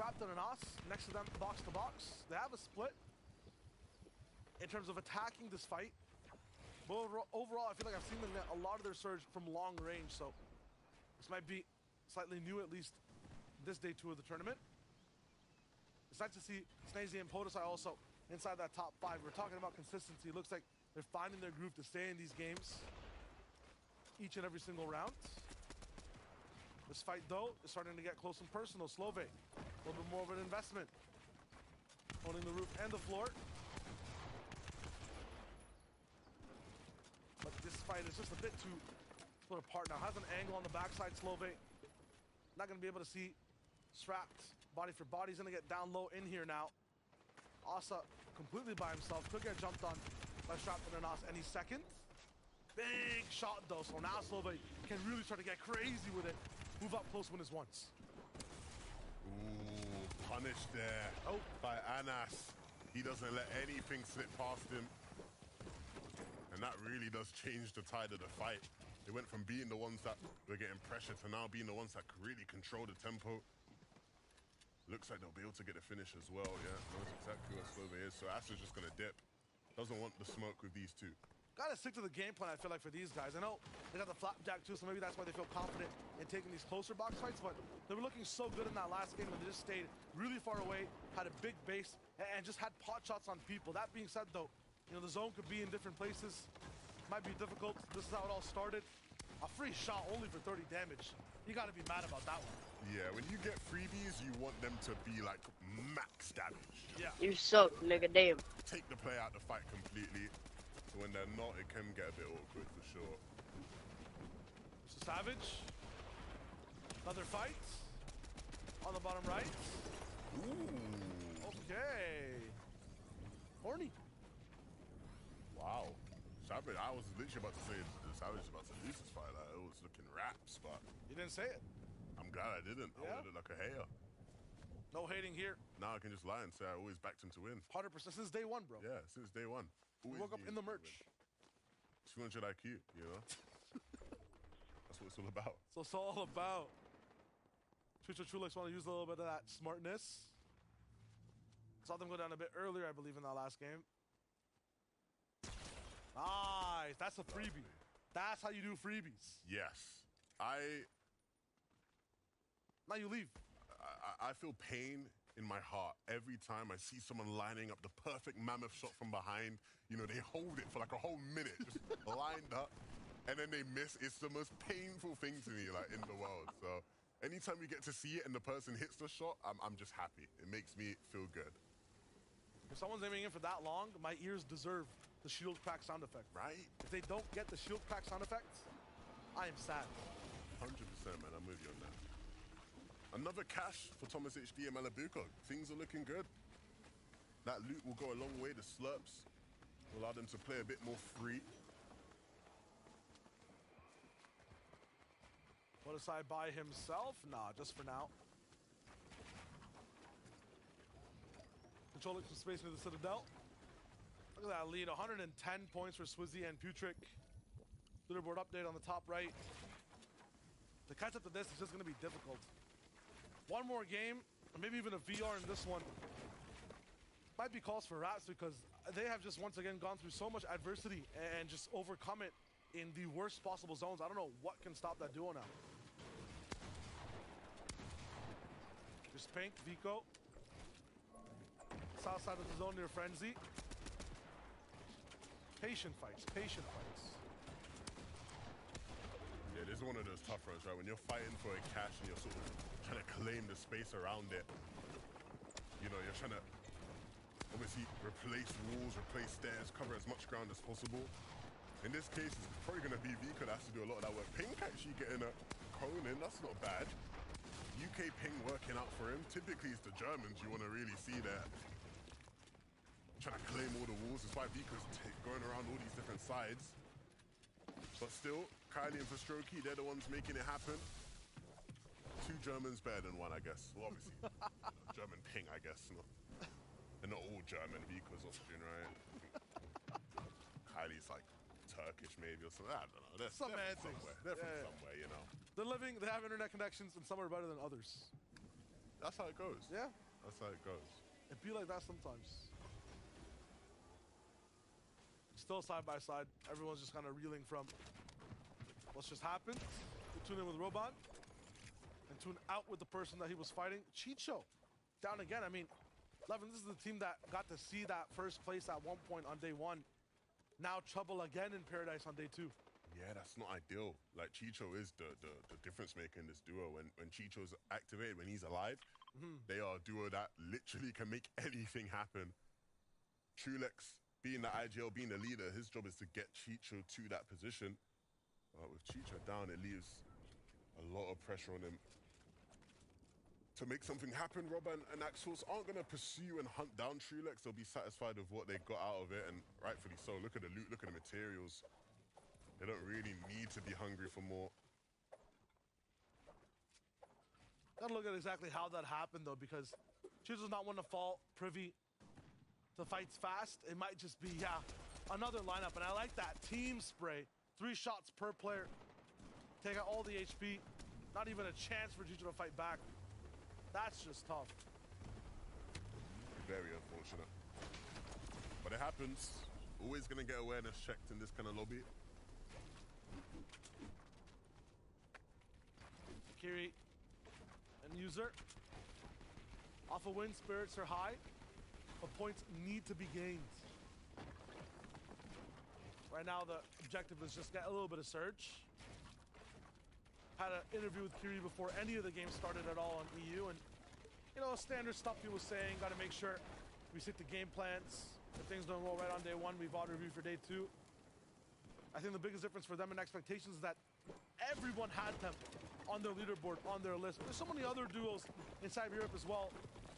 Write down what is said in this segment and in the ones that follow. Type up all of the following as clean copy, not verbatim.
Raptor and Us next to them, box to box. They have a split in terms of attacking this fight. But overall, I feel like I've seen them get a lot of their surge from long range, so this might be slightly new, at least this day 2 of the tournament. It's nice to see Snazy and Podesai also inside that top 5. We're talking about consistency. It looks like they're finding their groove to stay in these games each and every single round. This fight, though, is starting to get close and personal. Slove, a little bit more of an investment. Owning the roof and the floor. But this fight is just a bit too split apart now. Has an angle on the backside, Slove. Not going to be able to see Strapped body for body. He's going to get down low in here now. Asa completely by himself. Could get jumped on by Strapped and Nas any second. Big shot though, so now Slove can really start to get crazy with it. Move up close when it's once. Ooh, punished there by Anas. He doesn't let anything slip past him. And that really does change the tide of the fight. They went from being the ones that were getting pressure to now being the ones that could really control the tempo. Looks like they'll be able to get the finish as well, yeah. Knows exactly what Slove is. So Asa's just gonna dip. Doesn't want the smoke with these two. Gotta stick to the game plan, I feel like, for these guys. I know they got the flapjack too, so maybe that's why they feel confident in taking these closer box fights, but they were looking so good in that last game when they just stayed really far away, had a big base, and just had pot shots on people. That being said, though, you know, the zone could be in different places. Might be difficult. This is how it all started. A free shot only for 30 damage. You gotta be mad about that one. Yeah, when you get freebies, you want them to be like max damage. Yeah. You suck, nigga, damn. Take the play out the fight completely. So when they're not, it can get a bit awkward for sure. So Savage. Another fight. On the bottom right. Ooh. Okay. Horny. Wow. Savage, I was literally about to say Savage is about to lose this fight. Like, it was looking raps, but You didn't say it. I'm glad I didn't. I Yeah? wanted it like a hater. No hating here. Now I can just lie and say I always backed him to win. 100% since day 1, bro. Yeah, since day one. We Always woke up knew in the he was merch. gonna win. 200 IQ, you know? That's what it's all about. So it's all about. Twitch or Trulex want to use a little bit of that smartness. Saw them go down a bit earlier, I believe, in that last game. Nice. That's a freebie. That's how you do freebies. Yes. Now you leave. I feel pain in my heart every time I see someone lining up the perfect mammoth shot from behind. You know, they hold it for like a whole minute, just lined up, and then they miss. It's the most painful thing to me, like, in the world. So anytime we get to see it and the person hits the shot, I'm just happy. It makes me feel good. If someone's aiming in for that long, my ears deserve the shield crack sound effect. Right? If they don't get the shield crack sound effect, I am sad. 100%, man. I'm with you on that. Another cash for Thomas HD and Malabuko. Things are looking good. That loot will go a long way. The slurps will allow them to play a bit more free. Podesai by himself? Nah, just for now. Controlling some space near the Citadel. Look at that lead, 110 points for Swizzy and Putrick. Leaderboard update on the top right. To catch up to this is just going to be difficult. One more game, or maybe even a VR in this one. Might be calls for Raps because they have just once again gone through so much adversity and just overcome it in the worst possible zones. I don't know what can stop that duo now. Just Pink, Vico. South side of the zone near Frenzy. Patient fights, patient fights. Yeah, this is one of those tough roads, right? When you're fighting for a cash and you're sort of trying to claim the space around it. You know, you're trying to obviously replace walls, replace stairs, cover as much ground as possible. In this case, it's probably going to be Vico that has to do a lot of that work. Pink actually getting a cone in, that's not bad. UK Ping working out for him. Typically, it's the Germans you want to really see there. Trying to claim all the walls. That's why Vico's going around all these different sides. But still, Kylie and Vostroki, they're the ones making it happen. 2 Germans better than 1, I guess. Well, obviously, German Ping, I guess. No. They're not all German. Vico's Austrian, right? Kylie's like Turkish, maybe, or something. I don't know. They're from somewhere. They're from somewhere, you know. They're living, they have internet connections, and some are better than others. That's how it goes. Yeah, That's how it goes. it be like that sometimes. Still side by side. Everyone's just kind of reeling from what's just happened. We tune in with Roban and tune out with the person that he was fighting. Chicho down again. I mean, Levin, this is the team that got to see that first place at one point on day one. Now trouble again in Paradise on day two. Yeah, that's not ideal. Like, Chicho is the difference maker in this duo. When Chicho's activated, when he's alive, they are a duo that literally can make anything happen. Trulex, being the IGL, being the leader, his job is to get Chicho to that position. With Chicho down, it leaves a lot of pressure on him to make something happen. Rob and Axels aren't going to pursue and hunt down Trulex. They'll be satisfied with what they got out of it, and rightfully so. Look at the loot, look at the materials. They don't really need to be hungry for more. Gotta look at exactly how that happened, though, because Chicho's not one to fall privy to fights fast. It might just be, yeah, another lineup. And I like that team spray. 3 shots per player. Take out all the HP. Not even a chance for Chicho to fight back. That's just tough. Very unfortunate. But it happens. Always going to get awareness checked in this kind of lobby. Kiri and User. Off a win, spirits are high, but points need to be gained. Right now, the objective is just get a little bit of surge. Had an interview with Kiri before any of the games started at all on EU, and you know, standard stuff he was saying. Got to make sure we stick to game plans. If things don't roll right on day one, we've auto review for day 2. I think the biggest difference for them in expectations is that everyone had them on their leaderboard, on their list. There's so many other duos inside Europe as well.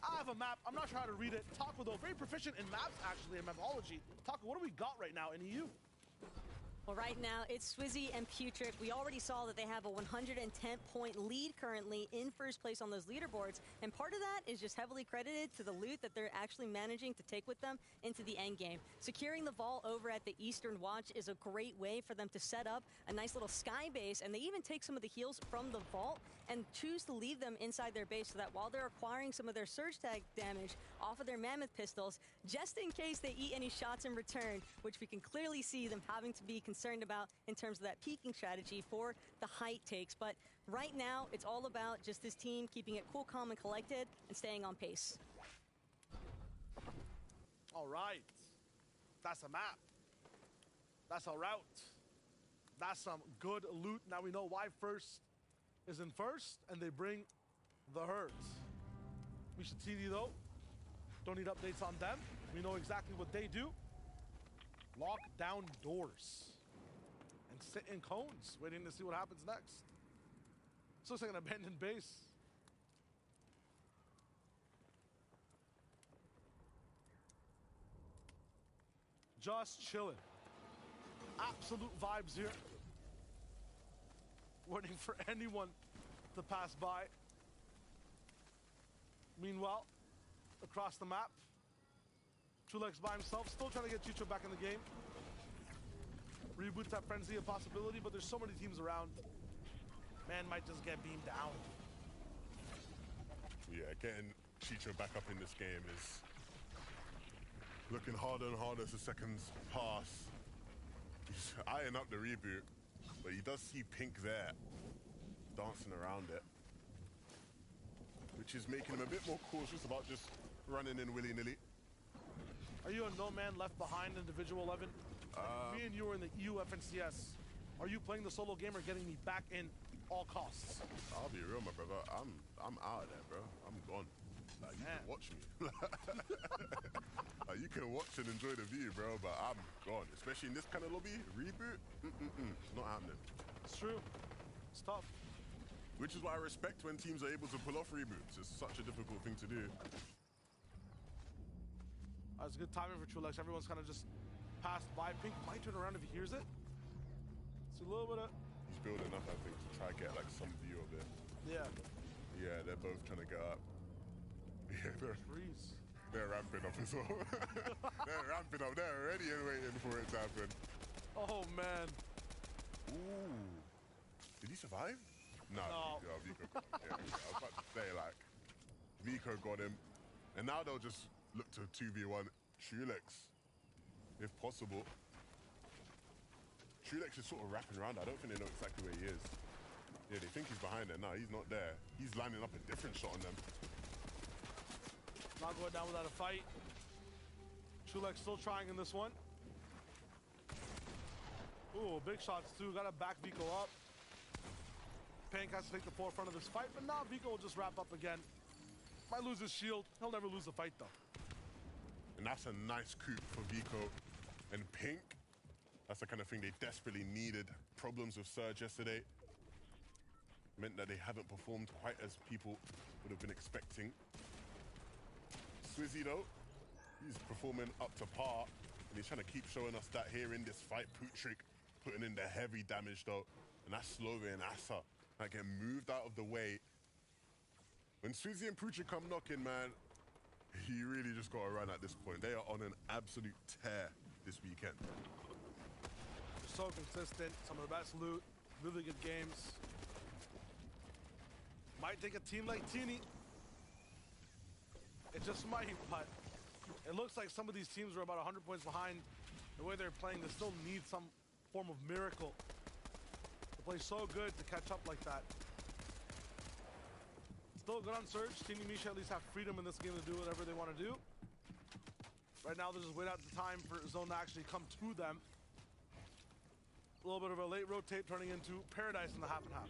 I have a map. I'm not sure how to read it. Taco, though, very proficient in maps, actually, in mapology. Taco, what do we got right now in EU? Well, right now, it's Swizzy and Putrick. We already saw that they have a 110-point lead currently in first place on those leaderboards. And part of that is just heavily credited to the loot that they're actually managing to take with them into the end game. Securing the vault over at the Eastern Watch is a great way for them to set up a nice little sky base. And they even take some of the heals from the vault and choose to leave them inside their base so that while they're acquiring some of their surge tag damage off of their Mammoth pistols, just in case they eat any shots in return, which we can clearly see them having to be concerned about in terms of that peaking strategy for the height takes. But right now, it's all about just this team keeping it cool, calm, and collected and staying on pace. All right. That's a map. That's a route. That's some good loot. Now we know why first is in first, and they bring the herds. Misha TD, though, don't need updates on them. We know exactly what they do. Lock down doors and sit in cones, waiting to see what happens next. This looks like an abandoned base. Just chilling. Absolute vibes here. Waiting for anyone to pass by. Meanwhile, across the map, Trulex by himself, still trying to get Chicho back in the game. Reboot that frenzy a possibility, but there's so many teams around. Man might just get beamed down. Yeah, getting Chicho back up in this game is looking harder and harder as the seconds pass. He's eyeing up the reboot, but he does see Pink there, dancing around it, which is making him a bit more cautious about just running in willy-nilly. Are you a no man left behind individual, Evan? Me and you are in the EU FNCS. Are you playing the solo game or getting me back in all costs? I'll be real, my brother. I'm out of there, bro. I'm gone. Like, you can watch me. Like, you can watch and enjoy the view, bro, but I'm gone. Especially in this kind of lobby. Reboot? It's not happening. It's true. It's tough. Which is why I respect when teams are able to pull off reboots. It's such a difficult thing to do. That's good timing for Trulex. Everyone's kind of just passed by. Pink might turn around if he hears it. It's a little bit of... He's building up, I think, to try to get like some view of it. Yeah. Yeah, they're both trying to get up. Yeah, they're ramping up as well. They're ramping up. They're already waiting for it to happen. Oh, man. Ooh. Did he survive? No. No. Yeah, I was about to say, like, Vico got him. And now they'll just look to 2v1 Trulex, if possible. Trulex is sort of wrapping around. I don't think they know exactly where he is. Yeah, they think he's behind there. No, he's not there. He's lining up a different shot on them. Not going down without a fight. Trulex still trying in this one. Ooh, big shots too. Gotta back Vico up. Pink has to take the forefront of this fight, but now Vico will just wrap up again. Might lose his shield. He'll never lose the fight though. And that's a nice coup for Vico and Pink. That's the kind of thing they desperately needed. Problems with Surge yesterday meant that they haven't performed quite as people would have been expecting. Swizzy though, he's performing up to par, and he's trying to keep showing us that here in this fight. Putrick putting in the heavy damage though, and that's Slove and Asa that get moved out of the way. When Swizzy and Putrick come knocking, man, you really just got to run at this point. They are on an absolute tear this weekend. So consistent, some of the best loot, really good games. Might take a team like Teeny. It just might, but it looks like some of these teams are about 100 points behind. The way they're playing, they still need some form of miracle to play so good to catch up like that. Still good on Surge. Teeny Misha at least have freedom in this game to do whatever they want to do. Right now, they're just waiting out the time for Zone to actually come to them. A little bit of a late rotate turning into Paradise in the half and half.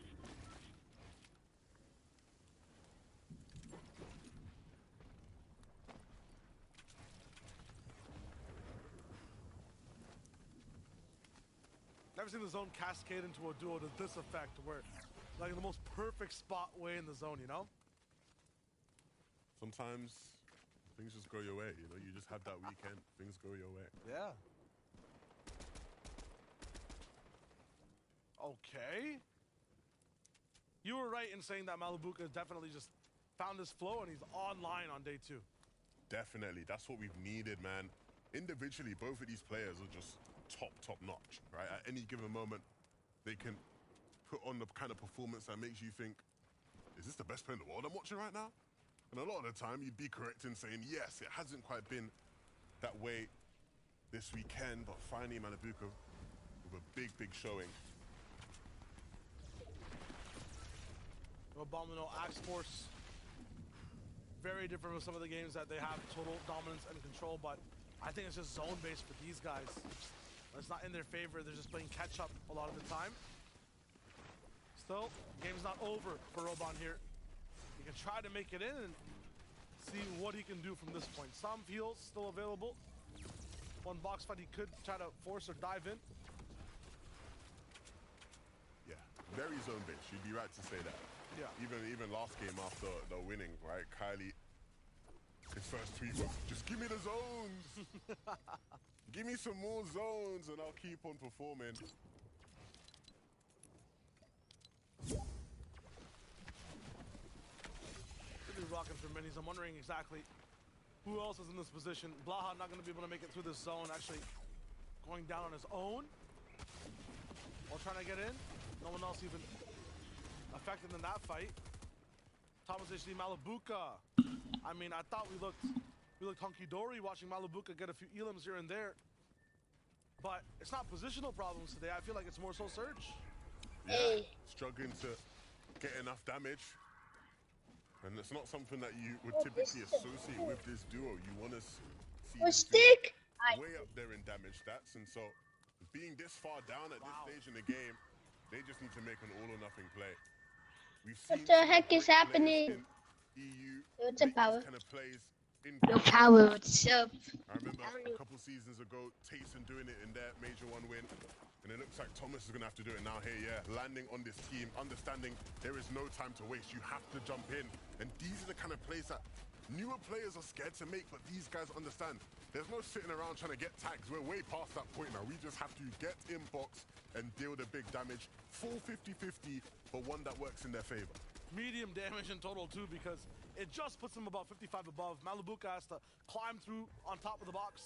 Never seen the Zone cascade into a duo to this effect, where like in the most perfect spot way in the zone, you know? Sometimes things just go your way, you know? You just have that weekend, things go your way. Yeah. Okay. You were right in saying that Malibuca definitely just found his flow and he's online on day 2. Definitely, that's what we've needed, man. Individually, both of these players are just top notch, right? At any given moment, they can put on the kind of performance that makes you think, is this the best player in the world I'm watching right now? And a lot of the time, you'd be correct in saying, yes, it hasn't quite been that way this weekend, but finally, Malibuca with a big showing. Abominable Axe Force. Very different from some of the games that they have total dominance and control, but I think it's just zone-based for these guys. It's not in their favor. They're just playing catch-up a lot of the time. Still, game's not over for Robon here. He can try to make it in and see what he can do from this point. Some heals still available. One box fight he could try to force or dive in. Yeah, very zone-based. You'd be right to say that. Yeah. Even last game after the winning, right? Kylie, his first tweet was, just give me the zones. Give me some more zones and I'll keep on performing. Really rocking for minis. I'm wondering exactly who else is in this position. Blaha not going to be able to make it through this zone, actually going down on his own while trying to get in. No one else even affected in that fight. Thomas HD Malibuca. I mean, I thought we looked hunky-dory watching Malibuca get a few elims here and there. But it's not positional problems today. I feel like it's more so Surge. Yeah, struggling to get enough damage. And it's not something that you would typically associate with this duo. You want to see this duo way up there in damage stats. And so being this far down at this stage in the game, they just need to make an all-or-nothing play. We've seen what the heck is happening? EU, What's a power? kind of plays in No power, what's up? I remember a couple seasons ago, Tayson doing it in their Major 1 win. And it looks like Thomas is going to have to do it now here, yeah. Landing on this team, understanding there is no time to waste. You have to jump in. And these are the kind of plays that newer players are scared to make, but these guys understand. There's no sitting around trying to get tags. We're way past that point now. We just have to get in box and deal the big damage. Full 50-50, but one that works in their favor. Medium damage in total too, because it just puts him about 55 above. Malibuca has to climb through on top of the box,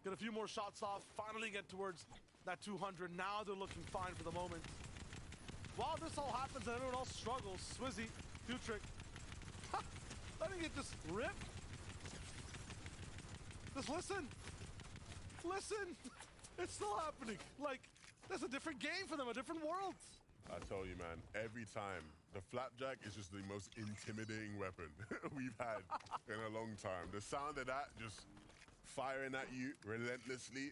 get a few more shots off, finally get towards that 200. Now they're looking fine for the moment. While this all happens and everyone else struggles, Swizzy, Putrick, letting it just rip. Just listen. Listen. It's still happening. Like, that's a different game for them, a different world. I tell you, man, every time, the flapjack is just the most intimidating weapon we've had in a long time. The sound of that just firing at you relentlessly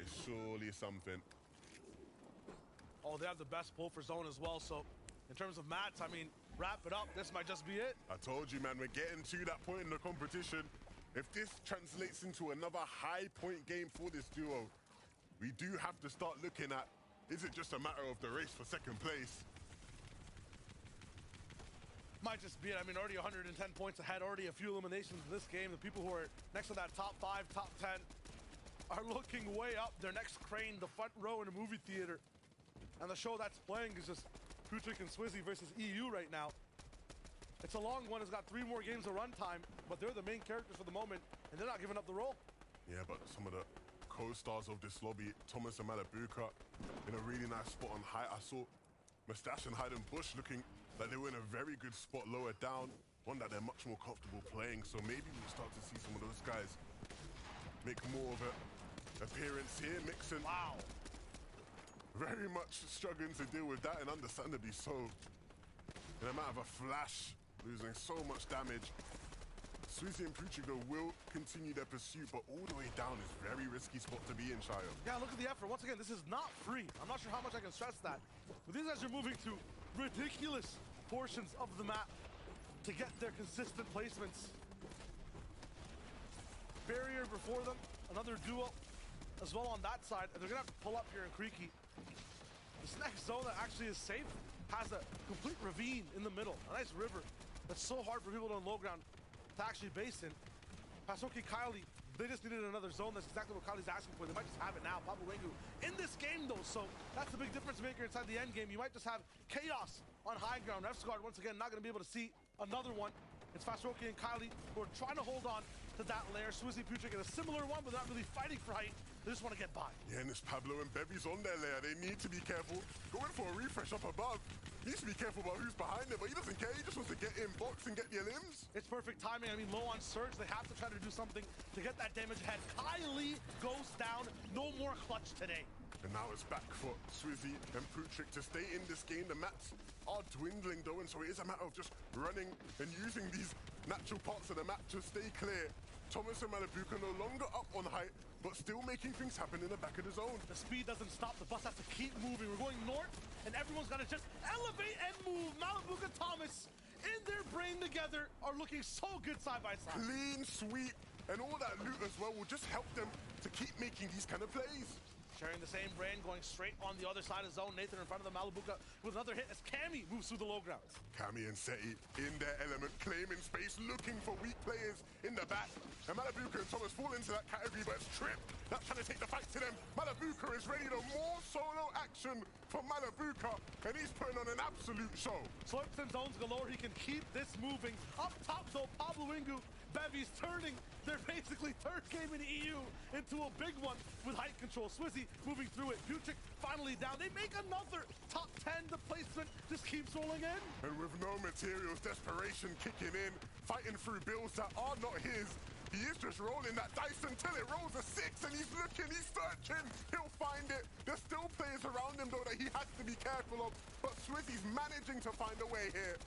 is surely something. Oh, they have the best pull for zone as well, so in terms of mats, I mean, wrap it up. This might just be it. I told you, man, we're getting to that point in the competition. If this translates into another high-point game for this duo, we do have to start looking at, is it just a matter of the race for second place? Might just be it. I mean, already 110 points ahead, already a few eliminations in this game. The people who are next to that top 5, top 10 are looking way up. Their next crane, the front row in a movie theater. And the show that's playing is just Putrick and Swizzy versus EU right now. It's a long one. It's got 3 more games of runtime, but they're the main characters for the moment, and they're not giving up the role. Yeah, but some of the co-stars of this lobby, Thomas and Malabuka, in a really nice spot on height. I saw Mustache and Hayden Bush looking like they were in a very good spot lower down, one that they're much more comfortable playing, so maybe we'll start to see some of those guys make more of an appearance here. Mixon, Wow. very much struggling to deal with that, and understandably so. In a matter of a flash, losing so much damage. Swizzy and Putrigo will continue their pursuit, but all the way down is a very risky spot to be in, Shayo. Yeah, look at the effort. Once again, this is not free. I'm not sure how much I can stress that. But these guys are moving to ridiculous portions of the map to get their consistent placements. Barrier before them, another duo as well on that side, and they're gonna have to pull up here in Creaky. This next zone that actually is safe has a complete ravine in the middle, a nice river that's so hard for people on low ground to actually base in. Pasoki Kylie, they just needed another zone. That's exactly what Kylie's asking for. They might just have it now. Pablo Wengu in this game though, so that's the big difference maker inside the end game. You might just have chaos on high ground. F-Squad once again not gonna be able to see another one. It's Pasoki and Kylie who are trying to hold on to that layer. Swizzy Putrick in a similar one, but they're not really fighting for height. They just want to get by. Yeah, and it's Pablo and Bevy's on their layer. They need to be careful. Going for a refresh up above. He needs to be careful about who's behind him, but he doesn't care. He just wants to get in box and get the limbs. It's perfect timing. I mean, low on surge. They have to try to do something to get that damage ahead. Kylie goes down. No more clutch today. And now it's back for Swizzy and Putrick to stay in this game. The mats are dwindling though, and so it is a matter of just running and using these natural parts of the map to stay clear. Thomas and Malabuka no longer up on height, but still making things happen in the back of the zone. The speed doesn't stop. The bus has to keep moving. We're going north, and everyone's got to just elevate and move. Malabuka, Thomas, in their brain together, are looking so good side by side. Clean sweep and all that loot as well will just help them to keep making these kind of plays. Sharing the same brain, going straight on the other side of the zone. Nathan in front of the Malabuka with another hit as Cammy moves through the low grounds. Cammy and Seti in their element, claiming space, looking for weak players in the back. And Malabuka and Thomas fall into that category, but it's Trip that's trying to take the fight to them. Malabuka is ready to more solo action from Malabuka, and he's putting on an absolute show. Slurps and zones galore. He can keep this moving. Up top, though, Pablo Wengu, Bevy's turning their basically third game in EU into a big one with height control. Swizzy moving through it. Putrick finally down. They make another top 10. The placement just keeps rolling in. And with no materials, desperation kicking in, fighting through builds that are not his. He is just rolling that dice until it rolls a 6, and he's looking, he's searching. He'll find it. There's still players around him, though, that he has to be careful of. But Swizzy's managing to find a way here.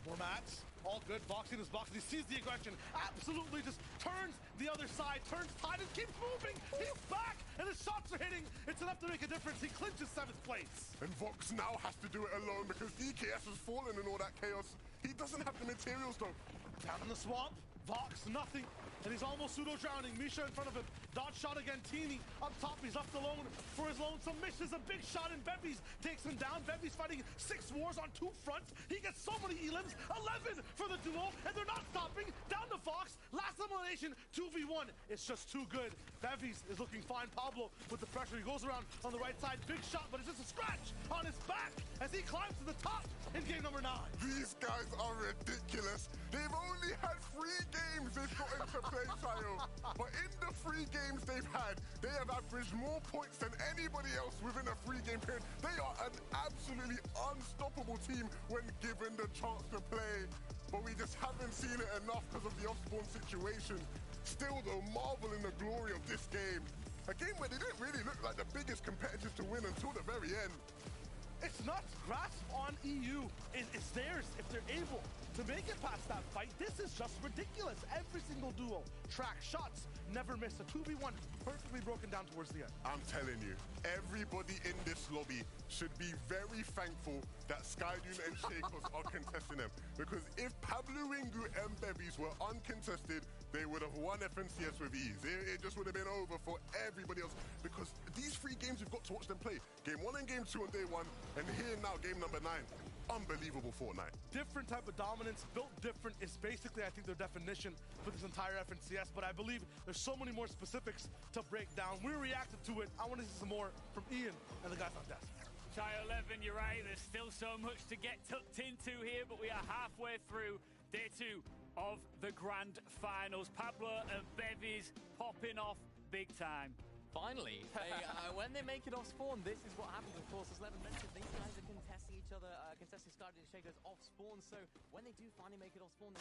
More mats. All good. Boxing is boxing. He sees the aggression. Absolutely just turns the other side. Turns tide and keeps moving. He's back. And his shots are hitting. It's enough to make a difference. He clinches 7th place. And Vox now has to do it alone because DKS has fallen in all that chaos. He doesn't have the materials, though. Down in the swamp. Vox, nothing. And he's almost pseudo-drowning. Misha in front of him. Dodge shot again. Teeny up top. He's left alone for his lonesome. Misha's a big shot, and Bevy's takes him down. Bevy's fighting 6 wars on 2 fronts. He gets so many elims. 11 for the duo, and they're not stopping. Down to Fox. Last elimination, 2v1. It's just too good. Bevy's is looking fine. Pablo with the pressure. He goes around on the right side. Big shot, but it's just a scratch on his back as he climbs to the top in game number 9. These guys are ridiculous. They've only had 3 games they've got into play, Shayo. But in the 3 games they've had, they have averaged more points than anybody else within a 3-game period. They are an absolutely unstoppable team when given the chance to play. but we just haven't seen it enough because of the off-spawn situation. Still, though, marveling the glory of this game. A game where they didn't really look like the biggest competitors to win until the very end. It's nuts. Grasp on EU is theirs if they're able to make it past that fight. This is just ridiculous. Every single duel, track, shots, never miss. A 2v1 perfectly broken down towards the end. I'm telling you, everybody in this lobby should be very thankful that Skydune and Shakos are contesting them. Because if Pablo Ringu and Bevies were uncontested, they would have won FNCS with ease. It just would have been over for everybody else. Because these 3 games, you've got to watch them play. Game 1 and Game 2 on day 1, and here now, game number 9. Unbelievable Fortnite. Different type of dominance, built different is basically, I think, their definition for this entire FNCS, but I believe there's so many more specifics to break down. We reacted to it. I want to see some more from Ian and the guys on desk. Chai 11, you're right, there's still so much to get tucked into here, but we are halfway through day 2 of the grand finals. Pablo and Bevies popping off big time. Finally, when they make it off spawn, this is what happens. Of course, as Levin mentioned, these guys are contesting each other, contesting Skydune and Shakos off spawn. So when they do finally make it off spawn,